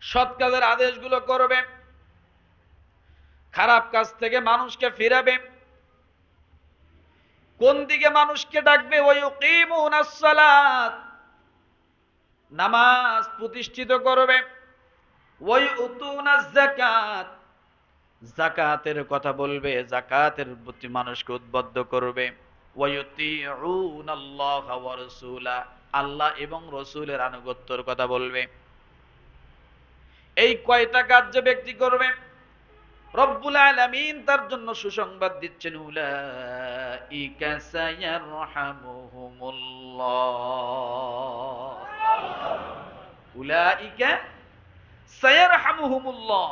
সৎ কাজের আদেশগুলো করবে, খারাপ কাজ থেকে মানুষকে ফিরাবে। কোন দিকে মানুষকে ডাকবে? ওয়ায়ুকিমুনাস সালাত, নামাজ প্রতিষ্ঠিত করবে। ওয়ায়ুতুনাজ যাকাত, যাকাতের কথা বলবে, যাকাতের প্রতি মানুষকে উদ্বুদ্ধ করবে। ওয়ায়ুতিউনাল্লাহা ওয়া রাসূলা, আল্লাহ এবং রাসূলের আনুগত্যের কথা বলবে। এই কয়টা কাজ যে ব্যক্তি করবে, রব্বুল আলামিন তার জন্য সুসংবাদ দিচ্ছেন, উলাইকা সায়ারহামুহুমুল্লাহ, উলাইকা সায়ারহামুহুমুল্লাহ,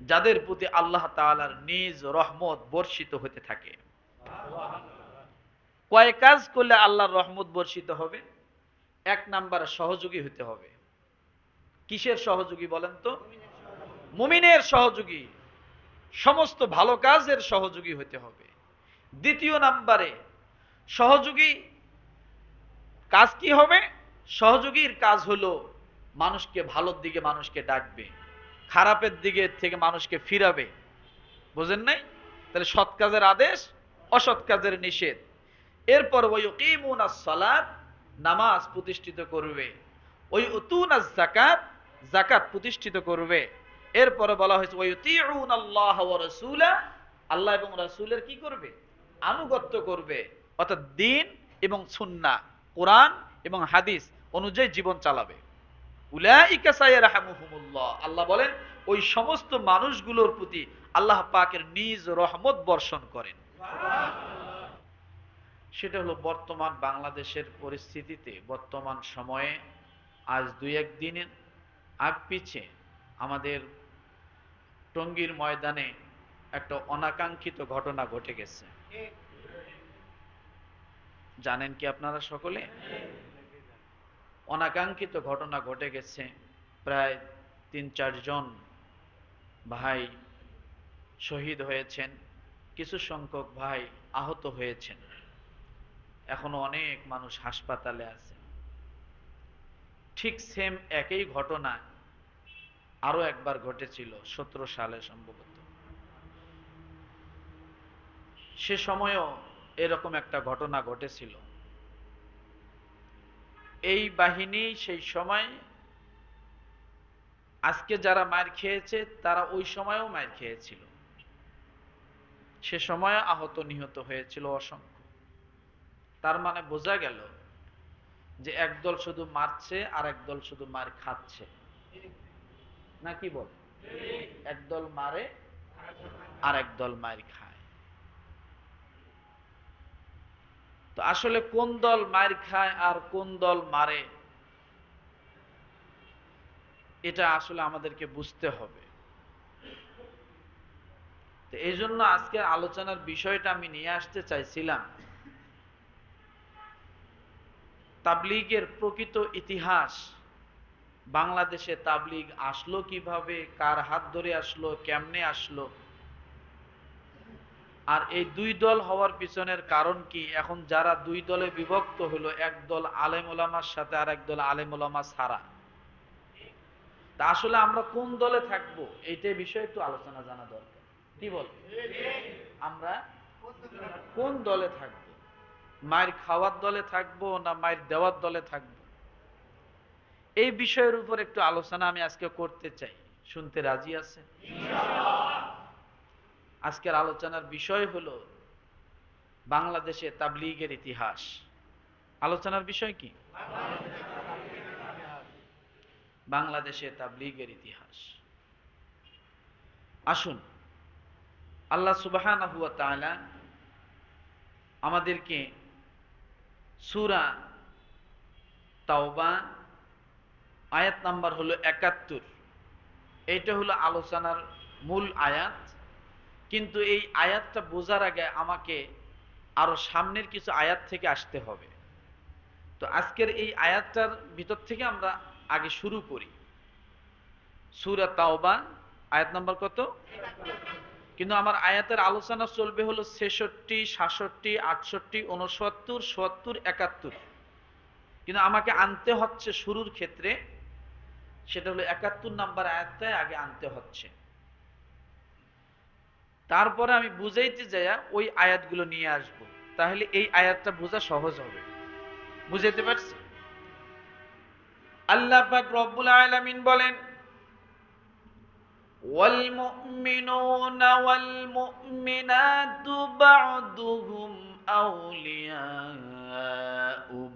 যাদের প্রতি আল্লাহ তাআলার নিজ রহমত বর্ষিত হতে থাকে। কয় কাজ করলে আল্লাহর রহমত বর্ষিত হবে? এক নাম্বার, সহযোগী হতে হবে। কিসের সহযোগী বলেন তো? মুমিনের সহযোগী, সমস্ত ভালো কাজের সহযোগী হতে হবে। দ্বিতীয় নাম্বারে সহযোগী কাজ কি হবে? সহযোগীর কাজ হলো মানুষকে ভালোর দিকে মানুষকে ডাকবে, খারাপের দিকে থেকে মানুষকে ফিরাবে। বুঝেন নাই? তাহলে সৎ কাজের আদেশ, অসৎ কাজের নিষেধ। এরপর ওয়ায়ুকিমুনাস সালাত, নামাজ প্রতিষ্ঠিত করবে। ওয়ায়ুতুনাজ যাকাত, যাকাত প্রতিষ্ঠিত করবে। এরপরে বলা হয়েছে ওয়ায়ুতিউনাল্লাহা ওয়া রাসূলা, আল্লাহ এবং রাসূলের কি করবে? আনুগত্য করবে। অর্থাৎ দ্বীন এবং সুন্নাহ, কোরআন এবং হাদিস অনুযায়ী জীবন চালাবে। উলাইকা সায়ারহামুহুমুল্লাহ, আল্লাহ বলেন ওই সমস্ত মানুষগুলোর প্রতি আল্লাহ পাকের নিজ রহমত বর্ষণ করেন। সেটা হলো বর্তমান বাংলাদেশের পরিস্থিতিতে, বর্তমান সময়ে আজ দুই এক দিনের আগ পিছে আমাদের টঙ্গীর ময়দানে একটা অনাকাঙ্ক্ষিত ঘটনা ঘটে গেছে। জানেন কি আপনারা সকলে? অনাকাঙ্ক্ষিত ঘটনা ঘটে গেছে। প্রায় ৩-৪ জন ভাই শহীদ হয়েছেন, কিছু সংখ্যক ভাই আহত হয়েছেন, এখনো অনেক মানুষ হাসপাতালে আছে। ঠিক সেম একই ঘটনা আরো একবার ঘটেছিল ১৭ সালে সম্ভবত। সে সময়ও এরকম একটা ঘটনা ঘটেছিল। এই বাহিনী সেই সময়, আজকে যারা মার খেয়েছে তারা ওই সময়ও মার খেয়েছিল, সে সময় আহত নিহত হয়েছিল অসংখ্য। তার মানে বোঝা গেল যে একদল শুধু মারছে আর একদল শুধু মার খাচ্ছে, নাকি বল? একদল মারে আর একদল মার খায়। তো আসলে কোন দল মার খায় আর কোন দল মারে, এটা আসলে আমাদেরকে বুঝতে হবে। তো এই জন্য আজকে আলোচনার বিষয়টা আমি নিয়ে আসতে চাইছিলাম তাবলীগের প্রকৃত ইতিহাস। বাংলাদেশে তাবলীগ আসলো কিভাবে, কার হাত ধরে আসলো, কেমনে আসলো, আর এই দুই দল হওয়ার পিছনের কারণ কি? এখন যারা দুই দলে বিভক্ত হলো, এক দল আলেম ওলামার সাথে আর এক দল আলেম ওলামা ছাড়া, তা আসলে আমরা কোন দলে থাকবো এইটাই বিষয়ে একটু আলোচনা জানা দরকার। কি বল? আমরা কোন দলে থাকবো? মায়ের খাওয়ার দলে থাকবো না মায়ের দেওয়ার দলে থাকবো? এই বিষয়ের উপর একটু আলোচনা আমি আজকে করতে চাই। শুনতে রাজি আছে? আজকের আলোচনার বিষয় হলো বাংলাদেশে তাবলীগের ইতিহাস। আলোচনার বিষয় কি? বাংলাদেশে তাবলীগের ইতিহাস। আসুন, আল্লাহ সুবহানাহু ওয়া তাআলা আমাদেরকে সূরা তাওবা আয়াত নাম্বার হলো ৭১, এইটা হলো আলোচনার মূল আয়াত। কিন্তু এই আয়াতটা বোঝার আগে আমাকে আরো সামনের কিছু আয়াত থেকে আসতে হবে। তো আজকের এই আয়াতটার ভিতর থেকে আমরা আগে শুরু করি। সূরা তাওবা আয়াত নাম্বার কত? কিন্তু আমার আয়াতের আলোচনা চলবে হলো ৬৬, ৬৭, ৬৮, ৬৯, ৭০, ৭১। কিন্তু আমাকে আনতে হচ্ছে শুরুর ক্ষেত্রে সেটা হলো 71 নাম্বার আয়াতটাই আগে আনতে হচ্ছে। তারপরে আমি বুঝাইতে যাইয়া ওই আয়াতগুলো নিয়ে আসব, তাহলে এই আয়াতটা বোঝা সহজ হবে। বুঝাইতে পারছি? আল্লাহ পাক রব্বুল আলামিন বলেন, ওয়াল মুমিনুনা ওয়াল মুমিনাতু বা'দুহুম আউলিয়াউ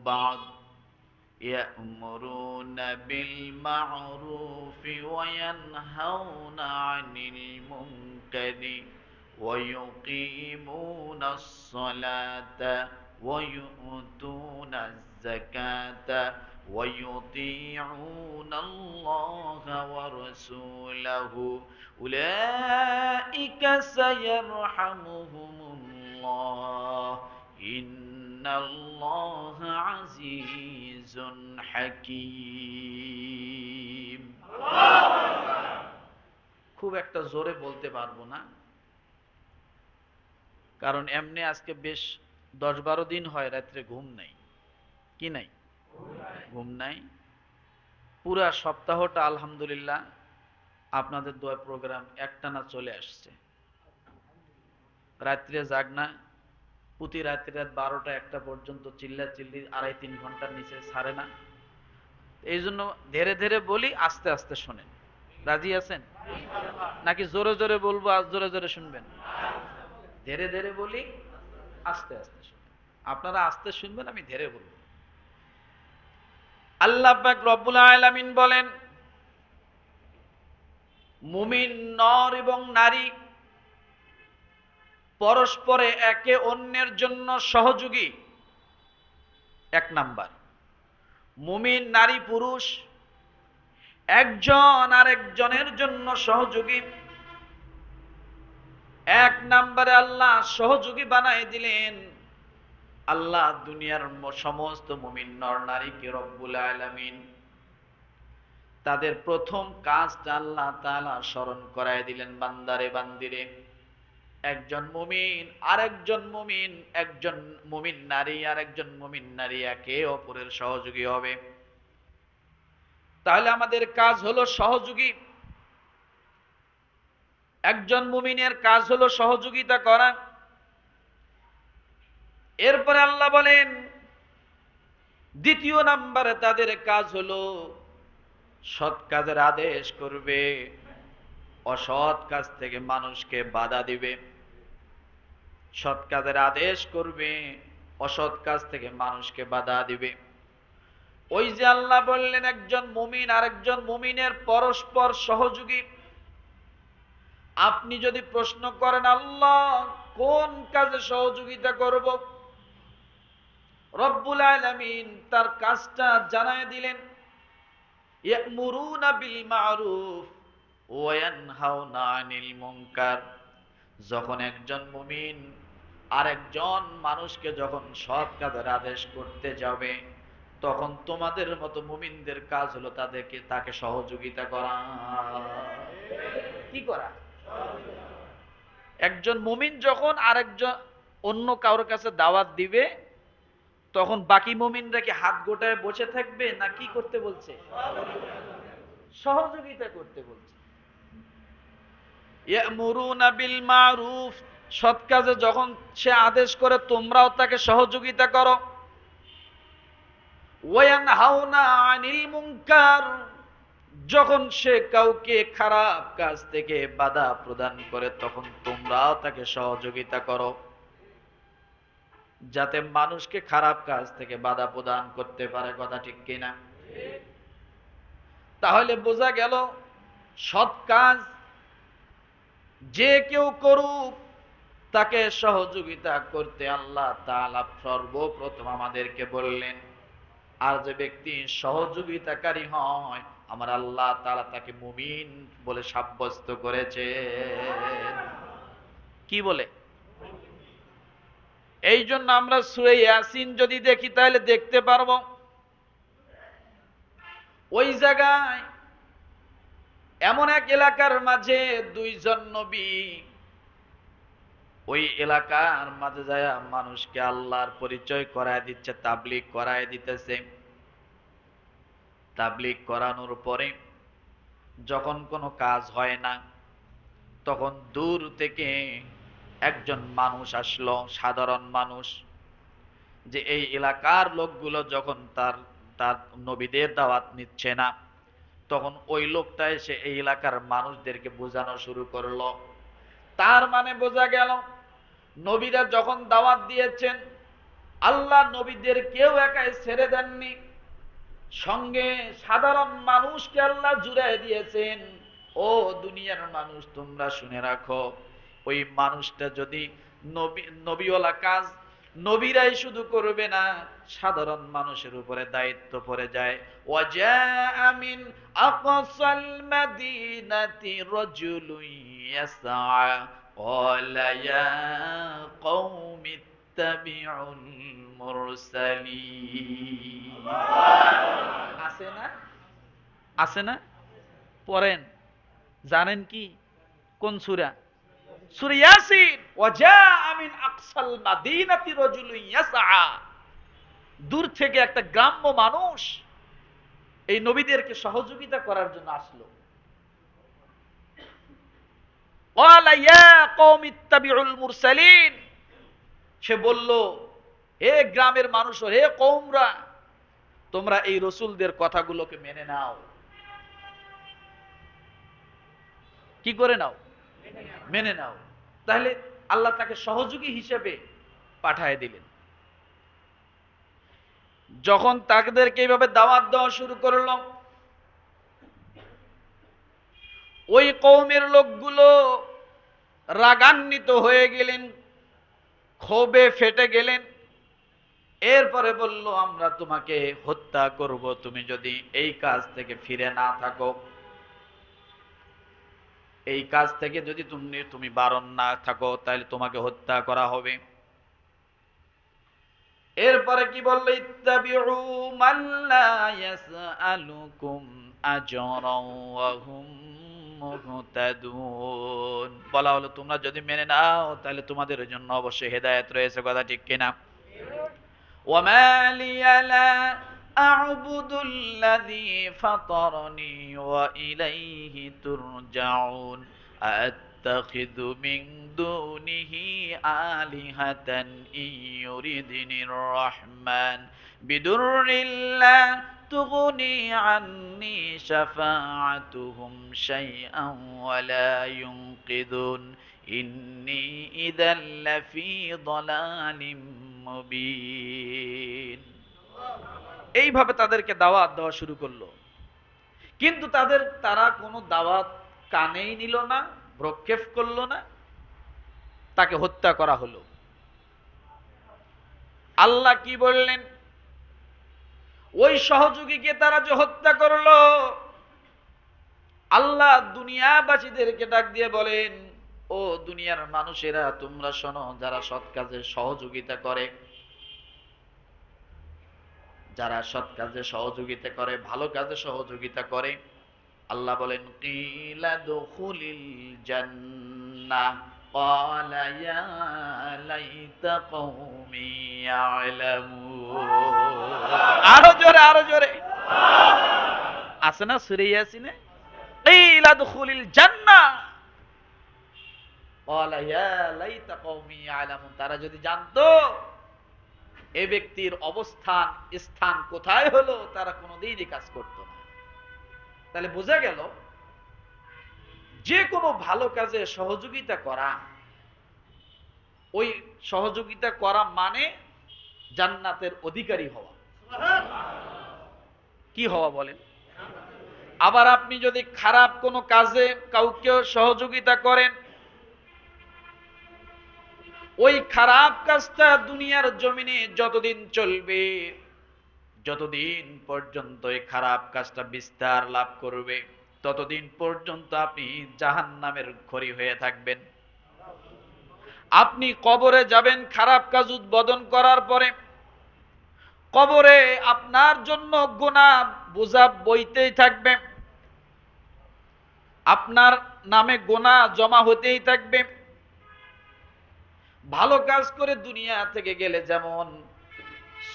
বা'দ يأمرون بالمعروف وينهون عن المنكر ويقيمون الصلاة ويؤتون الزكاة ويطيعون الله ورسوله أولئك سيرحمهم الله إن الله عزيز حكيم। খুব একটা জোরে বলতে পারবো না, কারণ এমনি আজকে বেশ 10-12 দিন হয় রাত্রে ঘুম নাই। কি নাই? ঘুম নাই। পুরা সপ্তাহটা আলহামদুলিল্লাহ আপনাদের দোয়া প্রোগ্রাম একটানা চলে আসছে। রাত্রে জাগনা, প্রতি রাত্রে রাত 12টা-1টা পর্যন্ত চিল্লা চিল্লি 2.5-3 ঘন্টার নিচে ছাড়ে না। এই জন্য ধীরে ধীরে বলি, আস্তে আস্তে শোনেন। রাজি আছেন নাকি জোরে জোরে বলবো আর জোরে জোরে শুনবেন? ধীরে ধীরে বলি, আস্তে আস্তে শুনবেন। আপনারা আস্তে শুনবেন, আমি ধীরে বলবো। আল্লাহ পাক রব্বুল আলামিন বলেন, মুমিন নর এবং নারী পরস্পরে একে অন্যের জন্য সহযোগী। 1 নাম্বার, মুমিন নারী পুরুষ একজন আরেকজনের জন্য সহযোগী। 1 নাম্বারে আল্লাহ সহযোগী বানায় দিলেন। আল্লাহ দুনিয়ার সমস্ত মুমিন নর নারীকে রব্বুল আলামিন তাদের প্রথম কাজটা আল্লাহ তাআলা স্মরণ করায় দিলেন, বান্দারে বান্দিরে, একজন মুমিন আরেকজন মুমিন, একজন মুমিন নারী আর একজন মুমিন নারী একে অপরের সহযোগী হবে। তাহলে আমাদের কাজ হলো সহযোগী। একজন মুমিনের কাজ হলো সহযোগিতা করা। এরপরে আল্লাহ বলেন, দ্বিতীয় নাম্বারে তাদের কাজ হলো সৎ কাজের আদেশ করবে, অসৎ কাজ থেকে মানুষকে বাধা দিবে। সৎ কাজের আদেশ করবে, অসৎ কাজ থেকে মানুষকে বাধা দিবে। ওই যে আল্লাহ বললেন একজন মুমিন আরেকজন মুমিনের পরস্পর সহযোগী। আপনি যদি প্রশ্ন করেন আল্লাহ কোন কাজে সহযোগিতা করব, রব্বুল আলামিন তার কাজটা জানায় দিলেন, ইয়ামুরুনা বিল মারুফ ওয়া ইয়ানহাউনা আনিল মুনকার। যখন একজন মুমিন আরেকজন মানুষকে যখন সৎ কাজের আদেশ করতে যাবে, তখন তোমাদের মতো মুমিনদের কাজ হলো তাকে সহযোগিতা করা। কি করা? একজন মুমিন যখন আরেকজন অন্য কারোর কাছে দাওয়াত দিবে, তখন বাকি মুমিনরা কি হাত গোটায় বসে থাকবে না কি করতে বলছে? সহযোগিতা করতে বলছে। ইয়ামুরুনা বিল মারুফ, সৎ কাজে যখন সে আদেশ করে তোমরাও তাকে সহযোগিতা করো। ওয়া ইয়ানহাউনা আনিল মুনকার, যখন সে কাউকে খারাপ কাজ থেকে বাধা প্রদান করে তখন তোমরাও তাকে সহযোগিতা করো, যাতে মানুষকে খারাপ কাজ থেকে বাধা প্রদান করতে পারে। কথা ঠিক কিনা? তাহলে বোঝা গেল সৎ কাজ যে কেউ করুক তাকে সহযোগিতা করতে আল্লাহ তাআলা সর্বপ্রথম আমাদেরকে বললেন। আর যে ব্যক্তি সহযোগিতাকারী হয় আমার আল্লাহ তাআলা তাকে মুমিন বলে সাব্যস্ত করেছে। কি বলে? এই জন্য আমরা সূরা ইয়াসিন যদি দেখি তাহলে দেখতে পারবো ওই জায়গায় এমন এক এলাকার মাঝে 2 জন নবী ওই এলাকার মাঝে যায় মানুষকে আল্লাহর পরিচয় করায় দিচ্ছে, তাবলীগ করায় দিতেছে। তাবলীগ করানোর পরে যখন কোনো কাজ হয় না, তখন দূর থেকে একজন মানুষ আসলো, সাধারণ মানুষ, যে এই এলাকার লোকগুলো যখন তার তার নবীদের দাওয়াত নিচ্ছে না, তখন ওই লোকটা এসে এই এলাকার মানুষদেরকে বোঝানো শুরু করলো। তার মানে বোঝা গেল, নবীরা যখন দাওয়াত দিয়েছেন, আল্লাহ নবীদের কেউ একাই ছেড়ে দেননি, সঙ্গে সাধারণ মানুষকে আল্লাহ জুড়ে দিয়েছেন। ও দুনিয়ার মানুষ, তোমরা শুনে রাখো, ওই মানুষটা যদি নবীওয়ালা কাজ নবীরাই শুধু করবে না, সাধারণ মানুষের উপরে দায়িত্ব পড়ে যায়। ওয়াজা মিন আকসাল মাদিনাতি রাজুলুন ইয়াসআ ক্বালা ইয়া কওমি ইত্তাবিউল মুরসালিন। আছে না? আছে না? পড়েন। জানেন কি কোন সূরা? সূরা ইয়াসিন। ওয়াজাআ মিন আকসাল মাদিনাতি রাজুলুন ইয়াসআ। দূর থেকে একটা গ্রাম্য মানুষ এই নবীদেরকে সহযোগিতা করার জন্য আসলো। ক্বালা ইয়া কওমি ইত্তাবিউল মুরসালিন। সে বলল, হে গ্রামের মানুষ, হে কওমরা, তোমরা এই রসুলদের কথাগুলোকে মেনে নাও। কি করে নাও? মেনে নাও। তাহলে আল্লাহ তাকে সহযোগী হিসেবে পাঠায় দিলেন। যখন তাদেরকে এইভাবে দাওয়াত দেওয়া শুরু করলো, ওই কওমের লোকগুলো রাগান্বিত হয়ে গেলেন, ক্ষোভে ফেটে গেলেন। এরপরে বলল, আমরা তোমাকে হত্যা করব তুমি যদি এই কাজ থেকে ফিরে না থাকো, এই কাজ থেকে যদি তুমি বারণ না থাকো, তাহলে তোমাকে হত্যা করা হবে। এরপরে কি বলল? ইত্তাবিউ মান লা ইয়াসআলুকুম আজরান ওয়া হুম মুহতাদুন। বলা হলো, তোমরা যদি মেনে নাও তাহলে তোমাদের জন্য অবশ্যই হেদায়েত রয়েছে। কথা ঠিক কিনা? ওয়া মা লিয়া লা আ'বুদুল্লাযী ফাতারনি ওয়া ইলাইহি তুরজাউন আত্তাখিযু মিন দুনিহি আলিহাতান ইয়ুরিদিনির রহমান বিদুররিন লা তুগনি আন্নি শাফাআতুহুম শাইআন ওয়া লা ইউনকিযুন ইন্নী ইযাল লাফী যালালিম মুবিন। এইভাবে তাদেরকে দাওয়াত দেওয়া শুরু করলো, কিন্তু তারা কোনো দাওয়াত কানেই নিল না, ভ্রক্ষেপ করলো না, তাকে হত্যা করা হলো। আল্লাহ কি বললেন? ওই সহযোগীকে তারা যে হত্যা করলো, আল্লাহ দুনিয়াবাসীদেরকে ডাক দিয়ে বলেন, ও দুনিয়ার মানুষেরা, তোমরা শোনো, যারা সৎ কাজে সহযোগিতা করে, যারা সৎ কাজে সহযোগিতা করে, ভালো কাজে সহযোগিতা করে, আল্লাহ বলেন, কিলা দুখুলিল জান্নাহ ক্বালা ইয়া লাইতা কওমি ইয়ালামুন। আরো জোরে, আরো জোরে। আছে না সূরা ইয়াসিনে? কিলা দুখুলিল জান্নাহ ক্বালা ইয়া লাইতা কওমি ইয়ালামুন। তারা যদি জানতো এই ব্যক্তির অবস্থান স্থান কোথায় হলো, তারা কোনোদিনই কাজ করত না। তাহলে বোঝা গেল, যে কোনো ভালো কাজে সহযোগিতা করা, ওই সহযোগিতা করা মানে জান্নাতের অধিকারী হওয়া। কি হওয়া বলেন? আবার আপনি যদি খারাপ কোনো কাজে কাউকে সহযোগিতা করেন, ওই খারাপ কাজটা দুনিয়ার জমিনে যতদিন চলবে, যতদিন পর্যন্ত এই খারাপ কাজটা বিস্তার লাভ করবে, ততদিন পর্যন্ত আপনি জাহান্নামের খড়ি হয়ে থাকবেন। আপনি কবরে যাবেন খারাপ কাজ উদ্বোধন করার পরে, কবরে আপনার জন্য গুনাহ বোঝা বইতেই থাকবে, আপনার নামে গুনাহ জমা হতেই থাকবে। ভালো কাজ করে দুনিয়া থেকে গেলে যেমন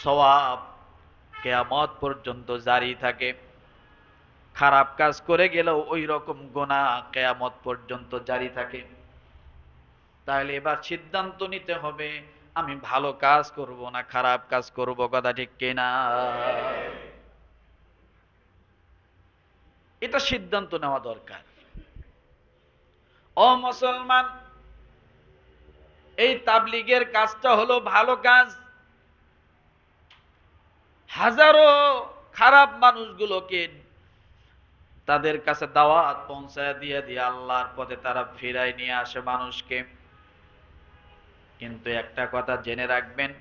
সওয়াব কিয়ামত পর্যন্ত জারি থাকে, খারাপ কাজ করে গেলেও ওই রকম গুনাহ কিয়ামত পর্যন্ত জারি থাকে। তাহলে এবার সিদ্ধান্ত নিতে হবে, আমি ভালো কাজ করব না খারাপ কাজ করব, কথা ঠিক কিনা? এটা সিদ্ধান্ত নেওয়া দরকার। ও মুসলমান, এই তাবলীগের কাজটা হলো ভালো কাজ। হাজারো খারাপ মানুষগুলোকে তাদের কাছে দাওয়াত পৌঁছায় দিয়ে দিয়ে আল্লাহর পথে তারা ফিরায় নিয়ে আসে মানুষকে। কিন্তু একটা কথা জেনে রাখবেন,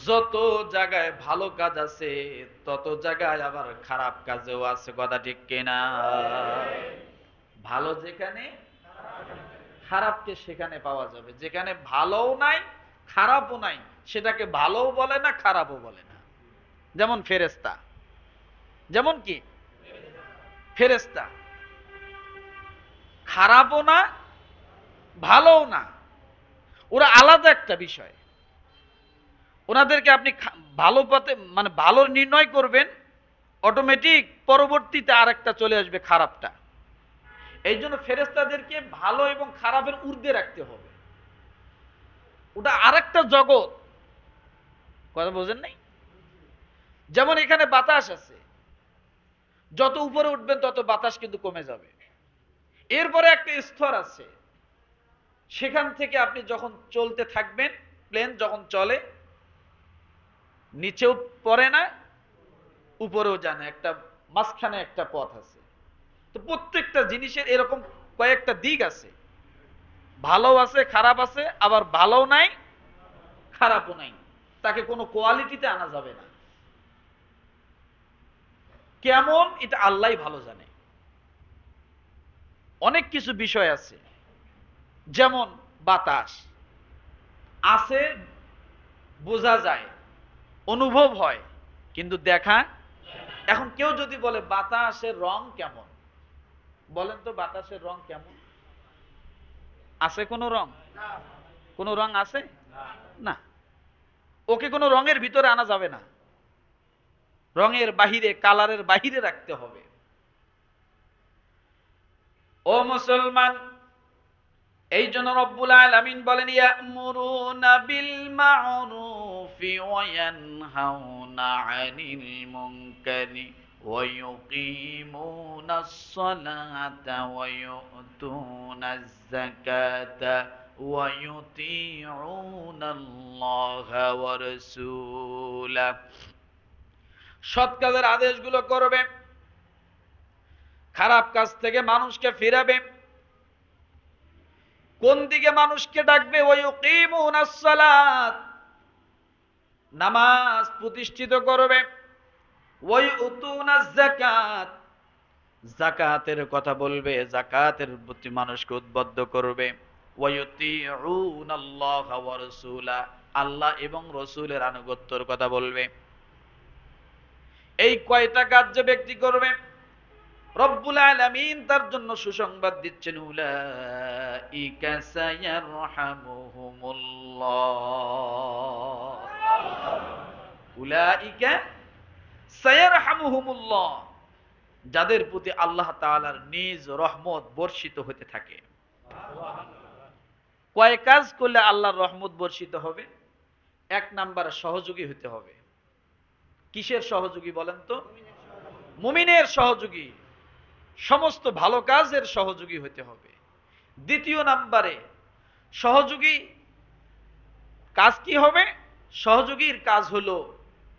যত জায়গায় ভালো কাজ আছে তত জায়গায় আবার খারাপ কাজও আছে, কথা ঠিক কিনা? ভালো যেখানে, খারাপকে সেখানে পাওয়া যাবে। যেখানে ভালোও নাই খারাপও নাই, সেটাকে ভালোও বলে না খারাপও বলে না। যেমন ফেরেশতা, যেমন কি ফেরেশতা খারাপও না ভালোও না, ওরা আলাদা একটা বিষয়। ওনাদেরকে আপনি ভালো পথে মানে ভালো নির্ণয় করবেন, অটোমেটিক পরবর্তীতে আরেকটা চলে আসবে খারাপটা। এই জন্য ফেরেশতাদেরকে ভালো এবং খারাপের ঊর্ধ্বে রাখতে হবে। ওটা আরেকটা জগৎ, কথা বোঝেন নাই? যেমন এখানে বাতাস আছে, যত উপরে উঠবেন তত বাতাস কিন্তু কমে যাবে। এরপরে একটা স্তর আছে, সেখান থেকে আপনি যখন চলতে থাকবেন, প্লেন যখন চলে নিচেও পড়ে না উপরেও যায় না, একটা মাঝখানে একটা পথ আছে। তো প্রত্যেকটা জিনিসের এরকম কয়েকটা দিক আছে, ভালো আছে খারাপ আছে, আবার ভালো নাই খারাপও নাই, তাকে কোনো কোয়ালিটিতে আনা যাবে না। কেমন এটা আল্লাহই ভালো জানে। অনেক কিছু বিষয় আছে, যেমন বাতাস আছে, বোঝা যায়, অনুভব হয়, কিন্তু দেখা। এখন কেউ যদি বলে বাতাসের রং কেমন, বলেন তো বাতাসের রং কেমন? আছে কোনো রং? কোনো রং আছে না। ওকে কোনো রঙের ভিতরে আনা যাবে না, রঙের বাহিরে, কালারের বাহিরে রাখতে হবে। ও মুসলমান, এই জন্য রব্বুল আলামিন বলেন, ইয়ামুরুনা বিল মা'রুফি ওয়া ইয়ানহাউনা আনিল মুনকারি ওয়া ইউকিমুনাস সালাতা ওয়া ইউতুনাজ যাকাতা ওয়া ইউতিউনাল্লাহা ওয়া রাসূলাহ। সৎ কাজের আদেশগুলো করবে, খারাপ কাজ থেকে মানুষকে ফিরাবে। কোন দিকে মানুষকে ডাকবে? ওয়ায়ুকিমুনাস সালাত, নামাজ প্রতিষ্ঠিত করবে। ওয়ায়ুতুনাজ যাকাত, যাকাতের কথা বলবে, যাকাতের প্রতি মানুষকে উদ্বুদ্ধ করবে। ওয়ায়ুতিউনাল্লাহা ওয়া রাসূলা, আল্লাহ এবং রাসূলের আনুগত্যের কথা বলবে। এই কয়টা কাজ যে ব্যক্তি করবে, রব্বুল আলামিন তার জন্য সুসংবাদ দিচ্ছেন, উলাইকা সায়ারহামুহুমুল্লাহ, উলাইকা সায়ারহামুহুমুল্লাহ, যাদের প্রতি আল্লাহ তাআলার নিজ রহমত বর্ষিত হতে থাকে। কয় কাজ করলে আল্লাহর রহমত বর্ষিত হবে? এক নাম্বার, সহযোগী হতে হবে। কিসের সহযোগী বলেন তো? মুমিনের সহযোগী, সমস্ত ভালো কাজের সহযোগী হতে হবে। দ্বিতীয় নাম্বারে সহযোগী কাজ কি হবে? সহযোগীর কাজ হলো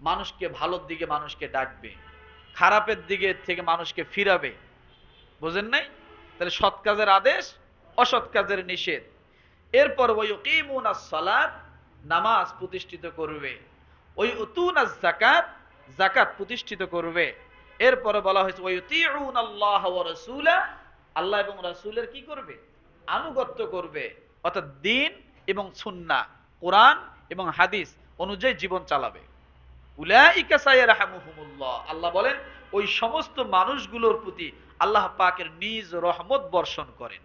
মানুষকে ভালোর দিকে মানুষকে ডাকবে, খারাপের দিকে থেকে মানুষকে ফিরাবে। বুঝেন নাই? তাহলে সৎ কাজের আদেশ, অসৎ কাজের নিষেধ। এরপর ওয়ায়ুকিমুনাস সালাত, নামাজ প্রতিষ্ঠিত করবে। ওয়ায়ুতুনাজ যাকাত, যাকাত প্রতিষ্ঠিত করবে। এরপরে বলা হয়েছে ওয়ায়ুতিউনাল্লাহা ওয়া রাসূলা, আল্লাহ এবং রাসূলের কি করবে? আনুগত্য করবে। অর্থাৎ দ্বীন এবং সুন্নাহ, কোরআন এবং হাদিস অনুযায়ী জীবন চালাবে। উলাইকা সায়ারহামুহুমুল্লাহ, আল্লাহ বলেন ওই সমস্ত মানুষগুলোর প্রতি আল্লাহ পাকের নিজ রহমত বর্ষণ করেন।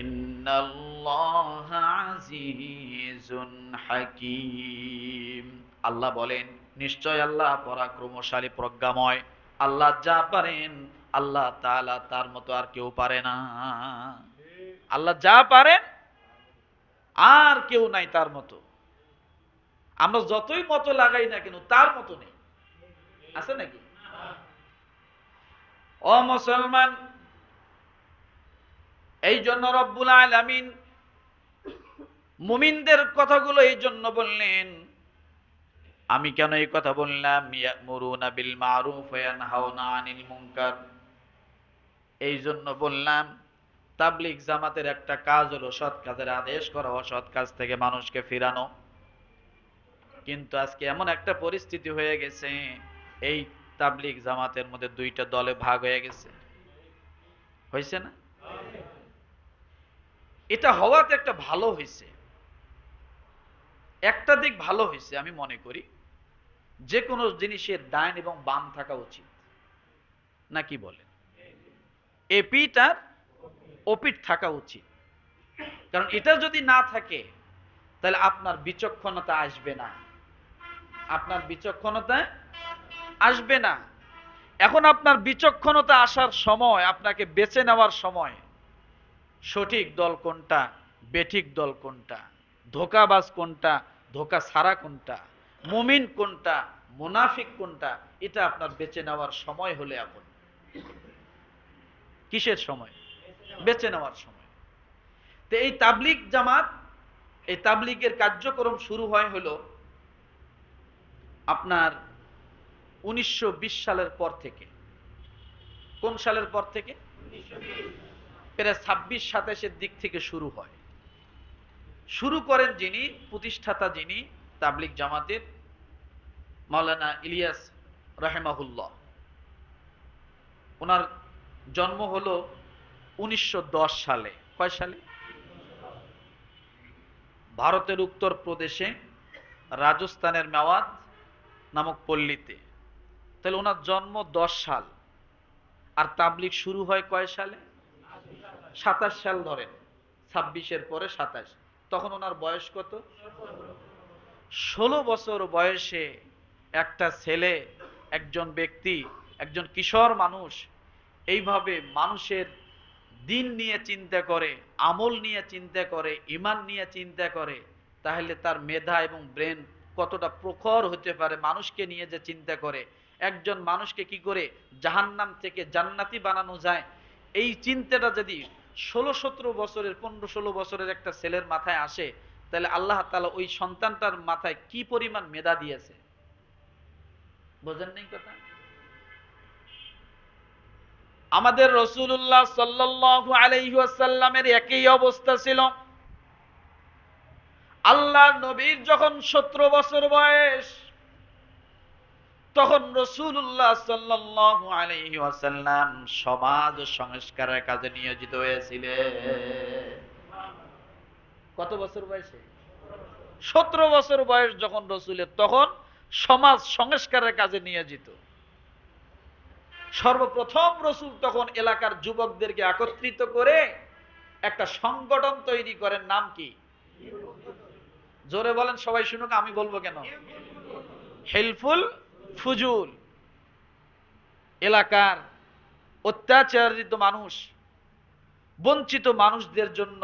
ইন্নাল্লাহা আজিজুন হাকীম, আল্লাহ বলেন নিশ্চয় আল্লাহ পরাক্রমশালী প্রজ্ঞাময়। আল্লাহ যা পারেন আল্লাহ তাআলা তার মতো আর কেউ পারে না। আল্লাহ যা পারেন আর কেউ নাই তার মতো। আমরা যতই মতো লাগাই না কেন তার মতো নেই। আছে নাকি? ও মুসলমান, এই জন্য রব্বুল আলামিন মুমিনদের কথাগুলো এই জন্য বললেন। আমি কেন এই কথা বললাম? ইয়ামুরুনা বিল মারুফ ওয়া ইয়ানহাউনা আনিল মুনকার। এই জন্য বললাম, তাবলীগ জামাতের একটা কাজ হলো সৎ কাজের আদেশ করা, অসৎ কাজ থেকে মানুষকে ফিরানো। কিন্তু আজকে এমন একটা পরিস্থিতি হয়ে গেছে, এই তাবলীগ জামাতের মধ্যে দুইটা দলে ভাগ হয়ে গেছে। হয়েছে না? এটা হওয়াতে একটা ভালো হয়েছে, একটা দিক ভালো হয়েছে। আমি মনে করি যে কোনো জিনিসের ডাইন এবং বাম থাকা উচিত, নাকি বলেন? এপিট আর ওপিট থাকা উচিত। কারণ এটা যদি না থাকে তাহলে আপনার বিচক্ষণতা আসবে না, আপনার বিচক্ষণতা আসবে না। এখন আপনার বিচক্ষণতা আসার সময়, আপনাকে বেছে নেওয়ার সময়, সঠিক দল কোনটা, বেঠিক দল কোনটা, ধোঁকাবাজ কোনটা, ধোঁকা ছাড়া কোনটা, মুমিন কোনটা, মুনাফিক কোনটা, এটা আপনার বেছে নেওয়ার সময় হলে এখন। কিসের সময়? বেছে নেওয়ার সময়। তো এই তাবলীগ জামাত, এই তাবলীগের কার্যক্রম শুরু হয় হলো আপনার 1920 সালের পর থেকে। কোন সালের পর থেকে? প্রায় 26-27-এর দিক থেকে শুরু হয়। শুরু করেন যিনি, প্রতিষ্ঠাতা যিনি তাবলীগ জামাতের, মাওলানা ইলিয়াস রাহিমাহুল্লাহ। ওনার জন্ম হলো 1910 সালে। কয় সালে? ভারতের উত্তর প্রদেশে রাজস্থানের মেওয়াত নামক পল্লীতে। তাহলে ওনার জন্ম 10 সাল, আর তাবলীগ শুরু হয় কয় সালে? 27 সাল ধরেন, 26-এর পরে 27। তখন ওনার বয়স কত? 16 বছর বয়সে একটা ছেলে, একজন ব্যক্তি, একজন কিশোর মানুষ এইভাবে মানুষের দিন নিয়ে চিন্তা করে, আমল নিয়ে চিন্তা করে, ঈমান নিয়ে চিন্তা করে, তাহলে তার মেধা এবং ব্রেন কতটা প্রখর হতে পারে। মানুষকে নিয়ে যে চিন্তা করে, একজন মানুষকে কি করে জাহান্নাম থেকে জান্নাতি বানানো যায়, এই চিন্তাটা যদি 16-17 বছরের, 15-16 বছরের একটা ছেলের মাথায় আসে, তাহলে আল্লাহ তাআলা ওই সন্তানটার মাথায় কি পরিমাণ মেধা দিয়েছে। বোঝেন নাই কথা? আমাদের রাসূলুল্লাহ সাল্লাল্লাহু আলাইহি ওয়াসাল্লামের একই অবস্থা ছিল। আল্লাহর নবীর যখন 17 বছর বয়স, তখন রাসূলুল্লাহ সাল্লাল্লাহু আলাইহি ওয়াসাল্লাম সমাজ সংস্কারের কাজে নিয়োজিত হয়েছিলেন। কত বছর বয়সে? 17 বছর বয়স যখন রাসূলের, তখন সমাজ সংস্কারের কাজে নিয়োজিত। সর্বপ্রথম রাসূল তখন এলাকার যুবকদেরকে একত্রিত করে একটা সংগঠন তৈরি করেন। নাম কি? জোরে বলেন, সবাই শুনুক, আমি বলবো কেন। হেল্পফুল ফুজুল। এলাকার অত্যাচারিত মানুষ, বঞ্চিত মানুষদের জন্য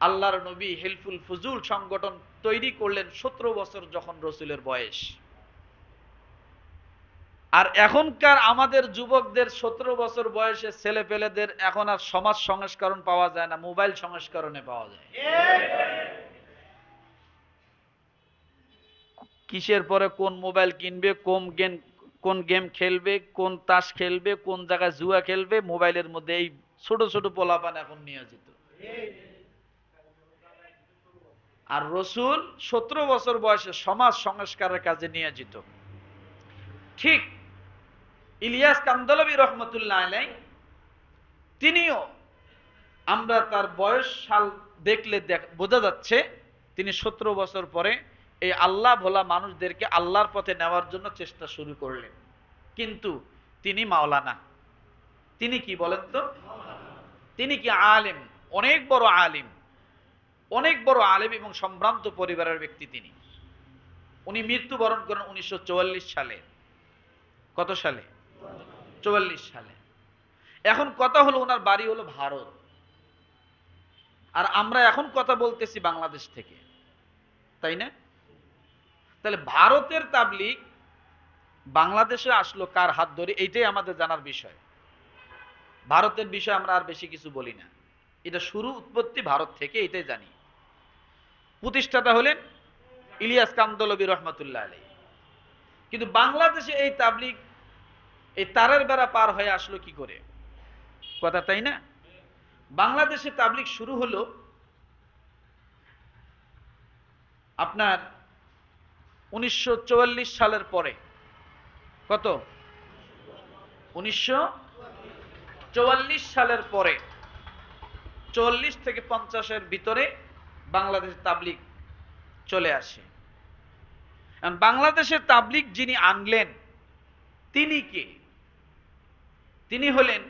আল্লাহর নবী হেল্পফুল ফুজুল সংগঠন তৈরি করলেন 17 বছর যখন রাসূলের বয়স। আর এখনকার আমাদের যুবকদের 17 বছর বয়সে ছেলে পেলেদের এখন আর সমাজ সংস্করণ পাওয়া যায় না, মোবাইল সংস্করণে পাওয়া যায়। কিসের পরে কোন মোবাইল কিনবে, কোন গেম খেলবে, কোন তাস খেলবে, কোন জায়গায় জুয়া খেলবে, মোবাইলের মধ্যে এই ছোট ছোট পোলাপান এখন নিয়োজিত। আর রাসূল 17 বছর বয়সে সমাজ সংস্কারের কাজে নিয়োজিত। ঠিক ইলিয়াস কান্দলবী রহমতুল্লাহ আলাইহি, তিনিও, আমরা তার বয়স সাল দেখলে বোঝা যাচ্ছে তিনি 17 বছর পরে এই আল্লাহ ভোলা মানুষদেরকে আল্লাহর পথে নেওয়ার জন্য চেষ্টা শুরু করলেন। কিন্তু তিনি মাওলানা। তিনি কি বলেন তো? তিনি কি আলেম, অনেক বড় আলেম, অনেক বড় আলেম এবং সম্ভ্রান্ত পরিবারের ব্যক্তি তিনি। উনি মৃত্যুবরণ করেন 1944 সালে। কত সালে? 44 সালে। এখন কথা হলো ওনার বাড়ি হলো ভারত, আর আমরা এখন কথা বলতেছি বাংলাদেশ থেকে, তাই না? তাহলে ভারতের তাবলিগ বাংলাদেশে আসলো কার হাত ধরে, এইটাই আমাদের জানার বিষয়। ভারতের বিষয় আমরা আর বেশি কিছু বলি না, এটা শুরু উৎপত্তি ভারত থেকে, এটাই জানি। প্রতিষ্ঠাতা হলেন ইলিয়াস কান্দলবী রহমতুল্লাহ আলাইহি। কিন্তু বাংলাদেশে এই তাবলিগ এই তারের বেড়া পার হয়ে আসলো কি করে, কথা তাই না? বাংলাদেশে তাবলিগ শুরু হলো আপনার 1944 সালের পরে। কত? 1944 সালের পরে, 40 থেকে 50-এর ভিতরে বাংলাদেশ তাবলিগ চলে আসে। বাংলাদেশের তাবলিগ যিনি আনলেন তিনি কে? তিনি হলেন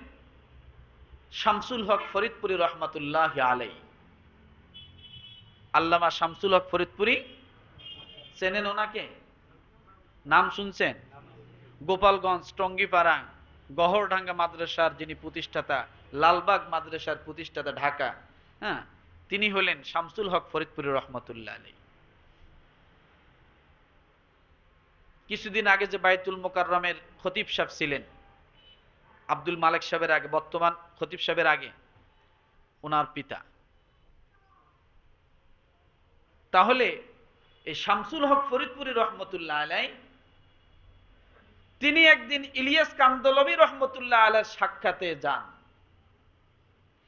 শামসুল হক ফরিদপুরি রহমাতুল্লাহ আলাইহি। আল্লামা শামসুল হক ফরিদপুরি, চেনেন ওনাকে? নাম শুনছেন? গোপালগঞ্জ, টঙ্গীপাড়া, গহরডাঙ্গা মাদ্রাসার যিনি প্রতিষ্ঠাতা, লালবাগ মাদ্রাসার প্রতিষ্ঠাতা ঢাকা, হ্যাঁ, তিনি হলেন শামসুল হক ফরিদপুরি রহমতুল্লাহ আলাইহি। কিছুদিন আগে যে বাইতুল মোকাররমের খতিব সাহেব ছিলেন, আব্দুল মালেক সাহেবের আগে, বর্তমান খতিব সাহেবের আগে ওনার পিতা। তাহলে এই শামসুল হক ফরিদপুরি রহমতুল্লাহ আলাইহি তিনি একদিন ইলিয়াস কান্দলবী রহমতুল্লাহ আলাইহির সাক্ষাতে যান।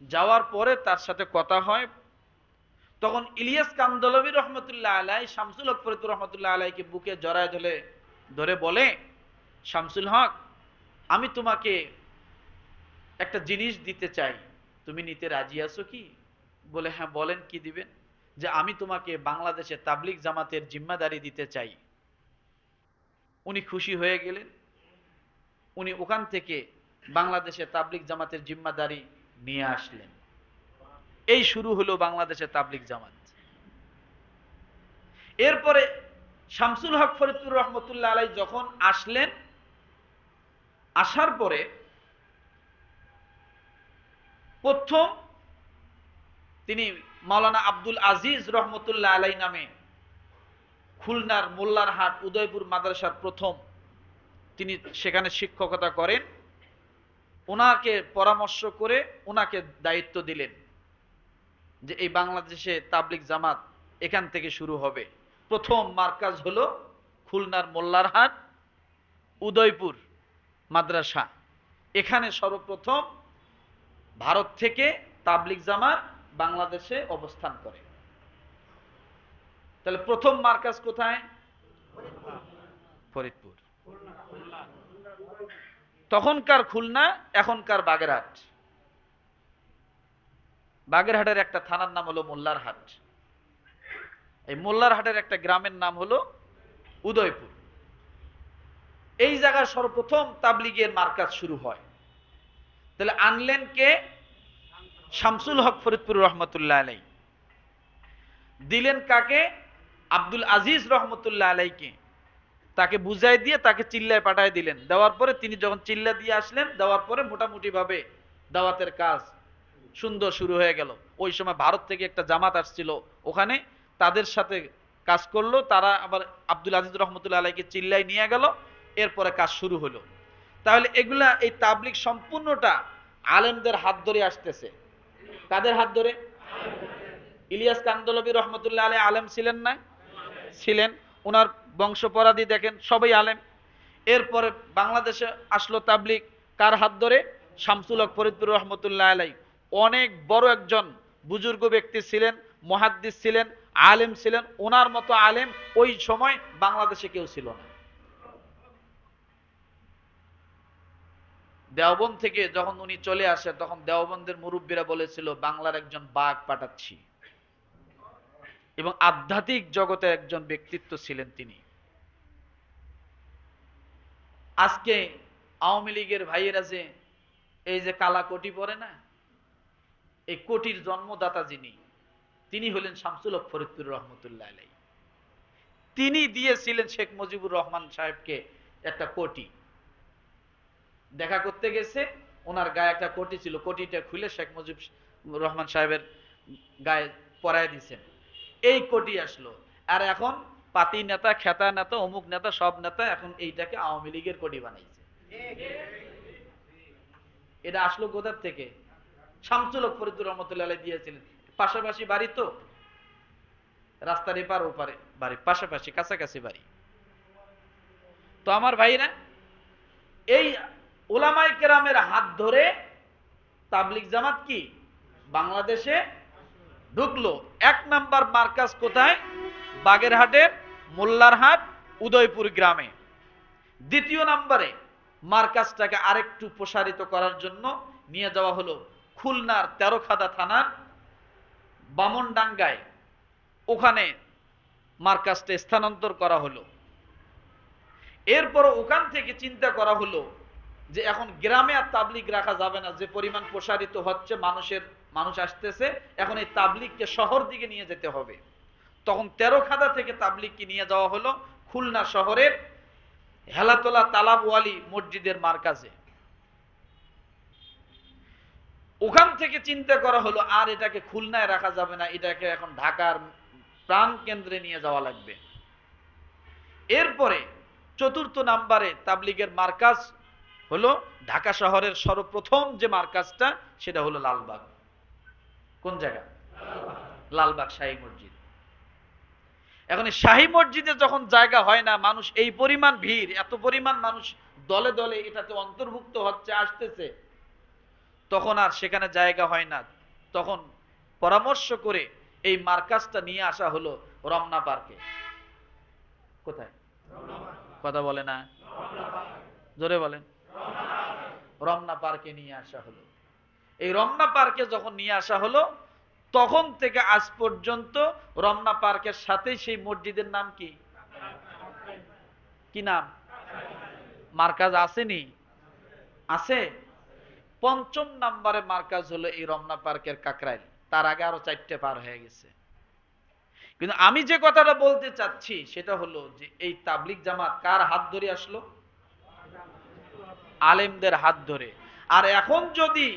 যাওয়ার পরে তার সাথে কথা হয়। তখন ইলিয়াস কান্দলবী রহমতুল্লাহ আলাইহি শামসুল হক ফরিদপুরি রহমতুল্লাহ আলাইহিকে বুকে জড়ায় ধরে বলে, শামসুল হক, আমি তোমাকে একটা জিনিস দিতে চাই, তুমি নিতে রাজি আছো কি? বলে, হ্যাঁ বলেন, কি দিবেন? যে আমি তোমাকে বাংলাদেশে তাবলিগ জামাতের জিম্মাদারি দিতে চাই। উনি খুশি হয়ে গেলেন। উনি ওখান থেকে বাংলাদেশে তাবলিগ জামাতের জিম্মাদারি নিয়ে আসলেন। এই শুরু হলো বাংলাদেশে তাবলিগ জামাত। এরপরে শামসুল হক ফরিদপুর রহমতুল্লাহ আলাইহি যখন আসলেন, আসার পরে প্রথম তিনি মাওলানা আব্দুল আজিজ রহমতুল্লাহ আলাইহি নামে খুলনার মোল্লারহাট উদয়পুর মাদ্রাসার প্রথম তিনি সেখানে শিক্ষকতা করেন। ওনাকে পরামর্শ করে ওনাকে দায়িত্ব দিলেন যে এই বাংলাদেশে তাবলিগ জামাত এখান থেকে শুরু হবে। প্রথম মার্কাজ হলো খুলনার মোল্লারহাট উদয়পুর মাদ্রাসা। এখানে সর্বপ্রথম ভারত থেকে তাবলিগ জামাত বাংলাদেশে অবস্থান করে। তাহলে প্রথম মার্কাজ কোথায়? ফরিদপুর। তখনকার খুলনা, এখনকার বাগেরহাট। বাগেরহাটের একটা থানার নাম হলো মোল্লারহাট, এই মোল্লারহাটের একটা গ্রামের নাম হলো উদয়পুর। এই জায়গায় সর্বপ্রথম তাবলিগের মার্কাজ শুরু হয়। তাহলে আনলেন কে? শামসুল হক ফরিদপুর রহমতুল্লাহ আলাইহি। দিলেন কাকে? আব্দুল আজিজ রহমতুল্লাহ আলাইহিকে। তাকে বুঝাই দিয়ে তাকে চিল্লায় পাঠায় দিলেন। দেওয়ার পরে তিনি যখন চিল্লা দিয়ে আসলেন, দেওয়ার পরে মোটামুটি ভাবে দাওয়াতের কাজ সুন্দর শুরু হয়ে গেল। ওই সময় ভারত থেকে একটা জামাত আসছিল, ওখানে তাদের সাথে কাজ করলো। তারা আবার আব্দুল আজিজ রহমতুল্লাহ আলাইহিকে চিল্লাই নিয়ে গেল। এরপরে কাজ শুরু হলো। তাহলে এগুলা, এই তাবলিগ সম্পূর্ণটা আলেমদের হাত ধরে আসতেছে। কাদের হাত ধরে? ইলিয়াস কান্দলবী রহমতুল্লাহ আলাইহি আলেম ছিলেন না? ছিলেন। ওনার বংশপরাধী দেখেন সবাই আলেম। এরপরে বাংলাদেশে আসলো তাবলিগ কার হাত ধরে? শামসুল হক ফরিদপুর রহমতুল্লাহ আলাইহি। অনেক বড় একজন বুজুর্গ ব্যক্তি ছিলেন, মুহাদ্দিস ছিলেন, আলেম ছিলেন। ওনার মতো আলেম ওই সময় বাংলাদেশে কেউ ছিল না। দেওবন্দ থেকে যখন উনি চলে আসে, তখন দেওবন্দের মুরব্বীরা বলেছিল বাংলার একজন বাঘ পাঠাচ্ছি। এবং আধ্যাত্মিক জগতে একজন ব্যক্তিত্ব ছিলেন তিনি। আজকে আওয়ামী লীগের ভাইয়েরা যে এই যে কালা কোটি পরে না, এই কোটির জন্মদাতা যিনি, তিনি হলেন শামসুল হক ফরিদপুর রহমতুল্লাহ আলাইহি। তিনি দিয়েছিলেন শেখ মুজিবুর রহমান সাহেবকে একটা কোটি। দেখা করতে গেছে, ওনার গায়ে একটা কোটি ছিল, কোটিটা খুলে শেখ মুজিবুর রহমান সাহেবের গায়ে পরায় দিয়েছেন। এই কোটি আসলো। আর এখন পাতি নেতা, খেতা নেতা, অমুক নেতা, সব নেতা এখন এইটাকে আওয়ামী লীগের কোটি বানাইছে। এটা আসলো কোথার থেকে? শামসুল হক ফরিদুর রহমতুল্লাহ আলাইহি দিয়েছিলেন। পাশাপাশি বাড়ি তো, রাস্তার এপার ওপারে বাড়ি, পাশাপাশি কাছাকাছি বাড়ি। তো আমার ভাইরা, এই উলামায়ে কেরামের হাত ধরে তাবলিগ জামাত কি বাংলাদেশে ঢুকলো। ১ নাম্বার মার্কাজ কোথায়? বাগেরহাটের মোল্লারহাট উদয়পুর গ্রামে। ২য় নম্বরে মার্কাজটাকে আরেকটু প্রসারিত করার জন্য নিয়ে যাওয়া হলো খুলনার তেরোখাদা থানার বামনডাঙ্গায়, ওখানে মার্কাজটা স্থানান্তর করা হলো। এরপর ওখান থেকে চিন্তা করা হলো যে এখন গ্রামে আর তাবলিগ রাখা যাবে না, যে পরিমাণ প্রসারিত হচ্ছে, মানুষ আসতেছে, এখন এই তাবলিগকে শহর দিকে নিয়ে যেতে হবে। তখন তেরোখাদা থেকে তাবলিগকে নিয়ে যাওয়া হলো খুলনা শহরের হেলাতলা তালাবওয়ালি মসজিদের মার্কাজে। ওখান থেকে চিন্তা করা হলো আর এটাকে খুলনায় রাখা যাবে না, এটাকে এখন ঢাকার প্রাণ কেন্দ্রে নিয়ে যাওয়া লাগবে। এরপরে ৪র্থ নাম্বারে তাবলিগের মার্কাজ হলো ঢাকা শহরের সর্বপ্রথম যে মার্কাজটা, সেটা হলো লালবাগ। কোন জায়গা? লালবাগ শাহী মসজিদ। এখন এই শাহী মসজিদে যখন জায়গা হয় না, মানুষ এই পরিমাণ ভিড়, এত পরিমাণ মানুষ দলে দলে এটাতে অন্তর্ভুক্ত হচ্ছে, আসতেছে, তখন আর সেখানে জায়গা হয় না। তখন পরামর্শ করে এই মার্কাজটা নিয়ে আসা হলো রমনা পার্কে। কোথায়? কথা বলে না, জোরে বলেন। রমনা পার্কে নিয়ে আসা হলো। এই রমনা পার্কে যখন নিয়ে আসা হলো, তখন থেকে আজ পর্যন্ত রমনা পার্কের সাথেই সেই মসজিদের নাম কি? কি নাম? মার্কাজ আসেনি? আছে। ৫ম নাম্বারে মার্কাজ হলো এই রমনা পার্কের কাকরাইল। তার আগে আরো 4টে পার হয়ে গেছে। কিন্তু আমি যে কথাটা বলতে চাচ্ছি সেটা হলো যে এই তাবলিগ জামাত কার হাত ধরে আসলো? আলেমদের হাত ধরে। আর এখন যদি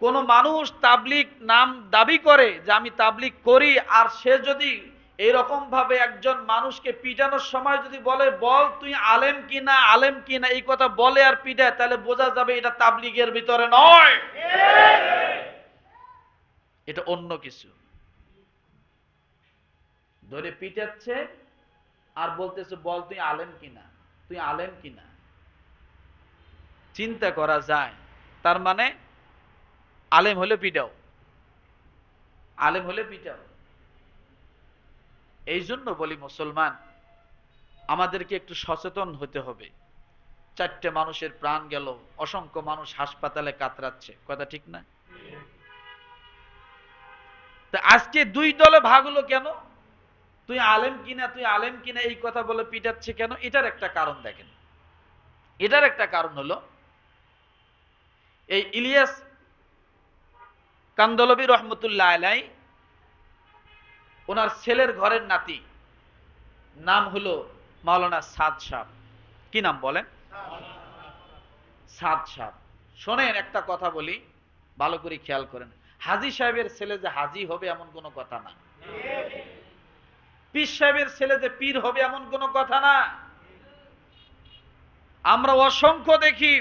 কোন মানুষ তাবলিগ নাম দাবি করে যে আমি তাবলিগ করি, আর সে যদি এরকম ভাবে একজন মানুষকে পিটানোর সময় যদি বলে, বল তুই আলেম কিনা, আলেম কিনা, এই কথা বলে আর পিটায়, তাহলে বোঝা যাবে এটা তাবলিগের ভিতরে নয়, এটা অন্য কিছু। ধরে পিটাচ্ছে আর বলতেছে, বল তুই আলেম কিনা, তুই আলেম কিনা। চিন্তা করা যায়, তার মানে আলেম হলে পিটাও, আলেম হলে পিটাও। এই জন্য বলি মুসলমান, আমাদেরকে একটু সচেতন হতে হবে। 4টে মানুষের প্রাণ গেল, অসংখ্য মানুষ হাসপাতালে কাতরাচ্ছে, কথা ঠিক না? তা আজকে 2 দলে ভাগ হলো কেন? তুই আলেম কিনা, তুই আলেম কিনা, এই কথা বলে পিটাচ্ছে কেন? এটার একটা কারণ দেখেন। এটার একটা কারণ হলো, এই ইলিয়াস কান্দলবী রহমতুল্লাহ আলাইহি, ওনার ছেলের ঘরের নাতি, নাম হলো মাওলানা সাদ সাহেব। কি নাম বলেন? সাদ সাহেব। শোনেন, একটা কথা বলি, ভালো করে খেয়াল করেন। হাজী সাহেবের ছেলে যে হাজী হবে এমন কোনো কথা না। পীর সাহেবের ছেলে যে পীর হবে এমন কোনো কথা না। আমরা অসংখ্য দেখি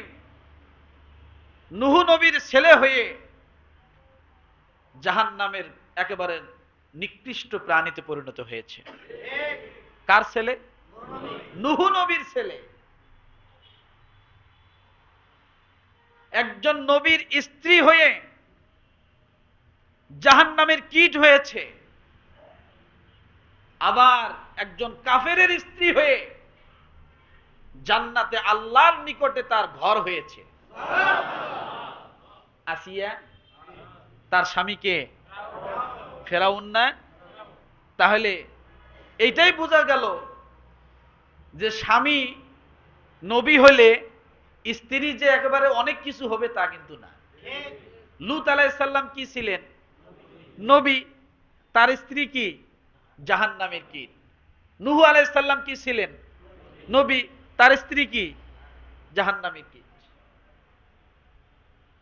নূহ নবীর ছেলে হয়ে জাহান্নামের একেবারে নিকৃষ্ট প্রাণীতে পরিণত হয়েছে। কার ছেলে? নূহ নবীর ছেলে। একজন নবীর স্ত্রী হয়ে জাহান্নামের কীট হয়েছে, আবার একজন কাফেরের স্ত্রী হয়ে জান্নাতে আল্লাহর নিকটে তার ঘর হয়েছে। আসিয়া তার স্বামীকে ফেরাউন না? তাহলে এইটাই বোঝা গেল যে স্বামী নবী হলে স্ত্রী যে একেবারে অনেক কিছু হবে তা কিন্তু না। লূত আলাইহিস সালাম কি ছিলেন? নবী। তার স্ত্রী কি? জাহান্নামের কীট। নূহ আলাইহিস সালাম কি ছিলেন? নবী। তার স্ত্রী কি? জাহান্নামী। কি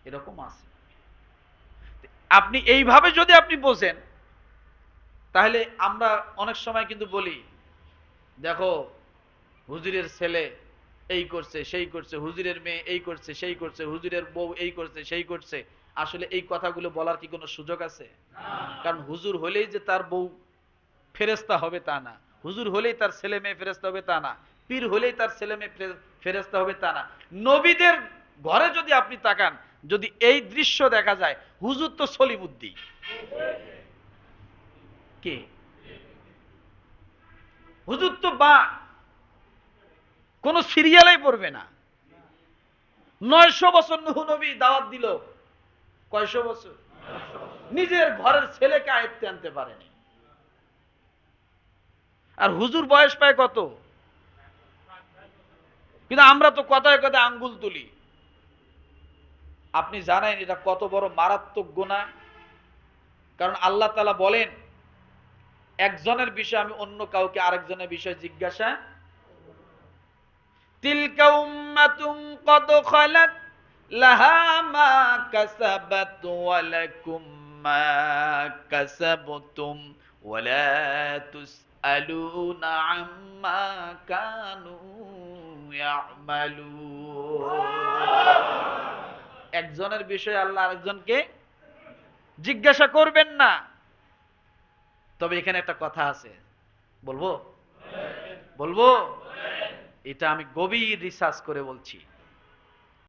এরকম আছে। আপনি এইভাবে যদি আপনি বোঝেন, তাহলে আমরা অনেক সময় কিন্তু বলি, দেখো হুজুরের ছেলে এই করছে সেই করছে, হুজুরের মেয়ে এই করছে সেই করছে, হুজুরের বউ এই করছে সেই করছে। আসলে এই কথাগুলো বলার কি কোনো সুযোগ আছে? কারণ হুজুর হলেই যে তার বউ ফেরেস্তা হবে তা না, হুজুর হলেই তার ছেলে মেয়ে ফেরেস্তা হবে তা না, পীর হলেই তার ছেলে মেয়ে ফেরেস্তা হবে তা না। নবীদের ঘরে যদি আপনি তাকান, যদি এই দৃশ্য দেখা যায়, হুজুর তো সলিমুদ্দি কে, হুজুর তো বা কোন সিরিয়ালেই পড়বে না। 900 বছর নূহ নবী দাওয়াত দিল, কয়শো বছর? নিজের ঘরের ছেলেকে আয়ত্তে আনতে পারেনি। আর হুজুর বয়স পায় কত? কিন্তু আমরা তো কথায় কথায় আঙ্গুল তুলি। আপনি জানেন এটা কত বড় মারাত্মক গুনাহ? কারণ আল্লাহ তাআলা বলেন, একজনের বিষয়ে আমি অন্য কাউকে আরেকজনের বিষয়ে জিজ্ঞাসা, তিলকা উম্মাতুন কদ খালাত লাহা মা কাসাবাত ওয়া লাকুম মা কাসাবতুম ওয়া লা তুসআলুনা আম্মা কানু ইয়ামালুন। একজনের বিষয়ে আল্লাহ আরেকজনকে জিজ্ঞাসা করবেন না। তবে এখানে একটা কথা আছে, বলবো? বলবো? এটা আমি গভীর রিসার্চ করে বলছি।